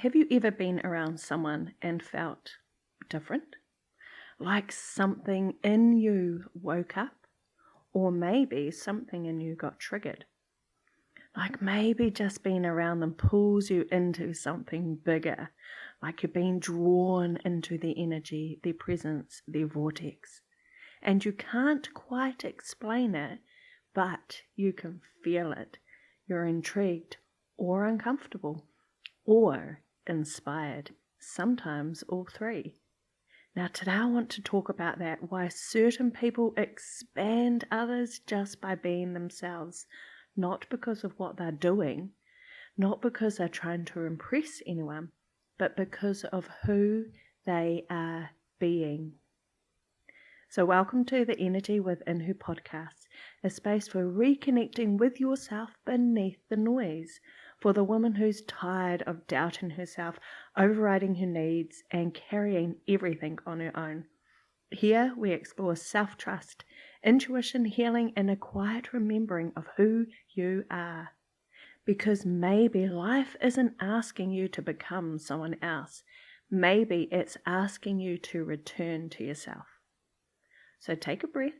have you ever been around someone and felt different? Like something in you woke up, or maybe something in you got triggered. Like maybe just being around them pulls you into something bigger, like you're being drawn into their energy, their presence, their vortex. And you can't quite explain it, but you can feel it. You're intrigued or uncomfortable or inspired, sometimes all three. Now today I want to talk about that, why certain people expand others just by being themselves, not because of what they're doing, not because they're trying to impress anyone, but because of who they are being. So welcome to the Energy Within Her podcast, a space for reconnecting with yourself beneath the noise, for the woman who's tired of doubting herself, overriding her needs, and carrying everything on her own. Here we explore self-trust, intuition, healing, and a quiet remembering of who you are. Because maybe life isn't asking you to become someone else. Maybe it's asking you to return to yourself. So take a breath,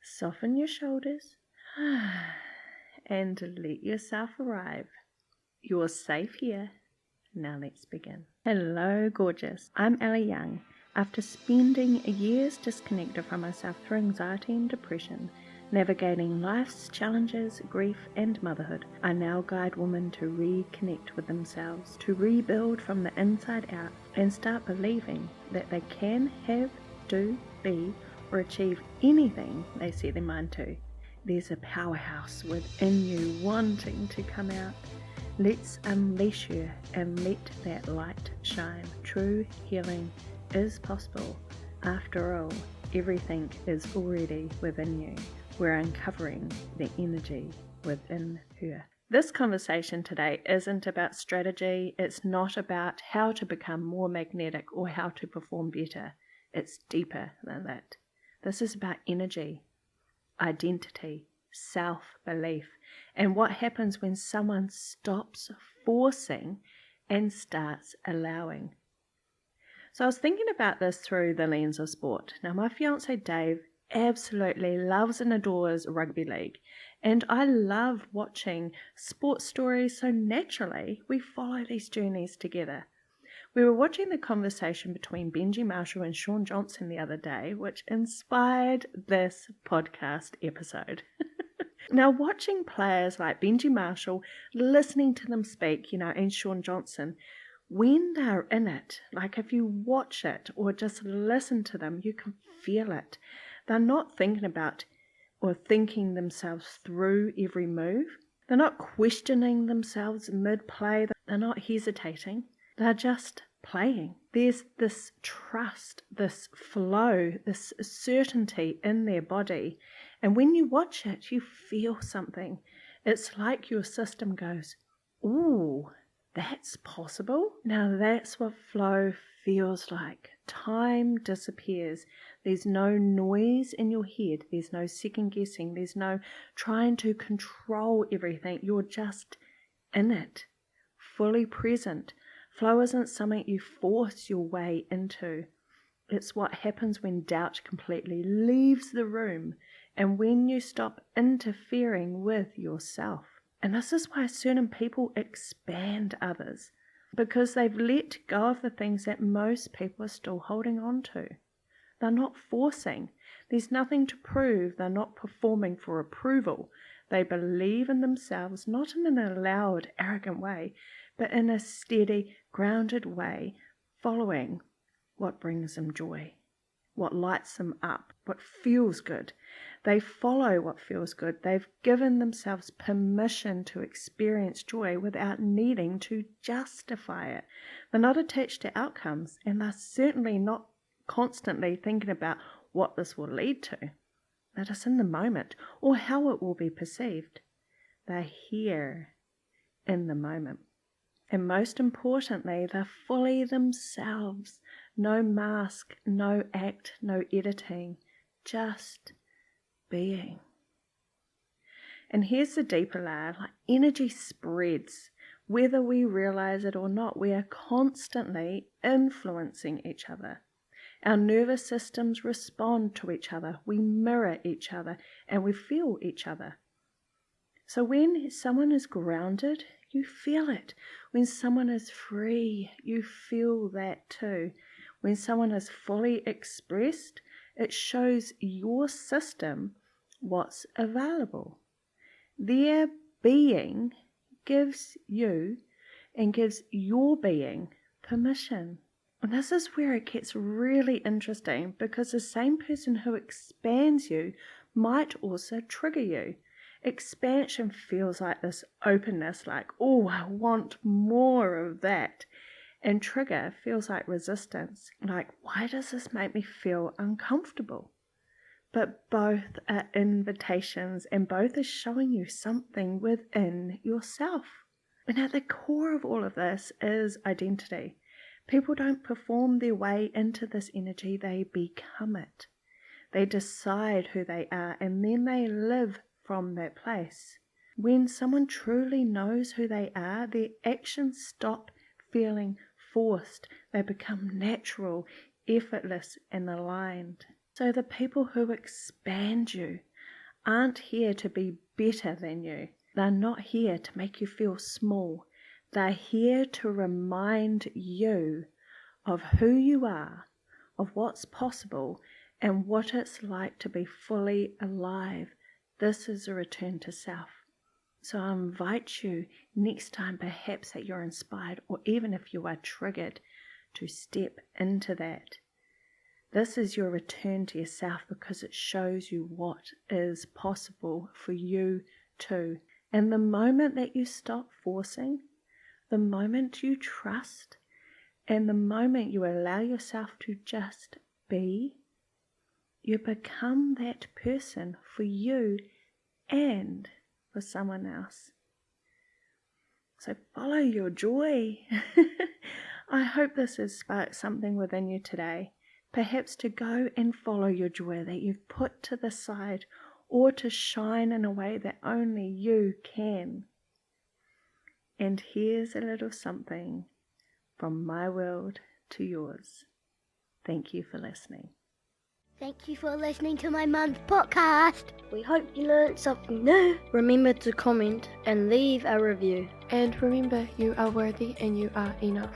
soften your shoulders, and let yourself arrive. You're safe here. Now let's begin. Hello, gorgeous. I'm Ellie Young. After spending years disconnected from myself through anxiety and depression, navigating life's challenges, grief, and motherhood, I now guide women to reconnect with themselves, to rebuild from the inside out, and start believing that they can have, do, be, or achieve anything they set their mind to. There's a powerhouse within you wanting to come out. Let's unleash you and let that light shine. True healing is possible. After all, everything is already within you. We're uncovering the energy within her. This conversation today isn't about strategy. It's not about how to become more magnetic or how to perform better. It's deeper than that. This is about energy, identity, self-belief, and what happens when someone stops forcing and starts allowing. So I was thinking about this through the lens of sport. Now my fiance Dave absolutely loves and adores rugby league, and I love watching sports stories, so naturally we follow these journeys together. We were watching the conversation between Benji Marshall and Shaun Johnson the other day, which inspired this podcast episode. Now, watching players like Benji Marshall, listening to them speak, and Shaun Johnson, when they're in it, like if you watch it or just listen to them, you can feel it. They're not thinking about or thinking themselves through every move. They're not questioning themselves mid-play. They're not hesitating. They're just playing. There's this trust, this flow, this certainty in their body. And when you watch it, you feel something. It's like your system goes, ooh, that's possible. Now that's what flow feels like. Time disappears. There's no noise in your head. There's no second guessing. There's no trying to control everything. You're just in it, fully present. Flow isn't something you force your way into. It's what happens when doubt completely leaves the room and when you stop interfering with yourself. And this is why certain people expand others, because they've let go of the things that most people are still holding on to. They're not forcing. There's nothing to prove. They're not performing for approval. They believe in themselves, not in a loud, arrogant way, but in a steady, grounded way, following what brings them joy, what lights them up, what feels good. They follow what feels good. They've given themselves permission to experience joy without needing to justify it. They're not attached to outcomes, and they're certainly not constantly thinking about what this will lead to. They're just in the moment, or how it will be perceived. They're here in the moment. And most importantly, they're fully themselves. No mask, no act, no editing, just being. And here's the deeper layer, like energy spreads Whether we realize it or not, we are constantly influencing each other. Our nervous systems respond to each other, we mirror each other, and we feel each other. So when someone is grounded, you feel it. When someone is free, you feel that too. When someone is fully expressed, it shows your system what's available. Their being gives you and gives your being permission. And this is where it gets really interesting, because the same person who expands you might also trigger you. Expansion feels like this openness, like, oh, I want more of that. And trigger feels like resistance, like, why does this make me feel uncomfortable? But both are invitations, and both are showing you something within yourself. And at the core of all of this is identity. People don't perform their way into this energy, they become it. They decide who they are, and then they live from that place. When someone truly knows who they are, their actions stop feeling forced. They become natural, effortless, and aligned. So the people who expand you aren't here to be better than you. They're not here to make you feel small. They're here to remind you of who you are, of what's possible, and what it's like to be fully alive. This is a return to self. So I invite you next time, perhaps that you're inspired, or even if you are triggered, to step into that. This is your return to yourself, because it shows you what is possible for you too. And the moment that you stop forcing, the moment you trust, and the moment you allow yourself to just be, you become that person for you and for someone else. So follow your joy. I hope this has sparked something within you today. Perhaps to go and follow your joy that you've put to the side, or to shine in a way that only you can. And here's a little something from my world to yours. Thank you for listening. Thank you for listening to my mum's podcast. We hope you learned something new. Remember to comment and leave a review. And remember, you are worthy and you are enough.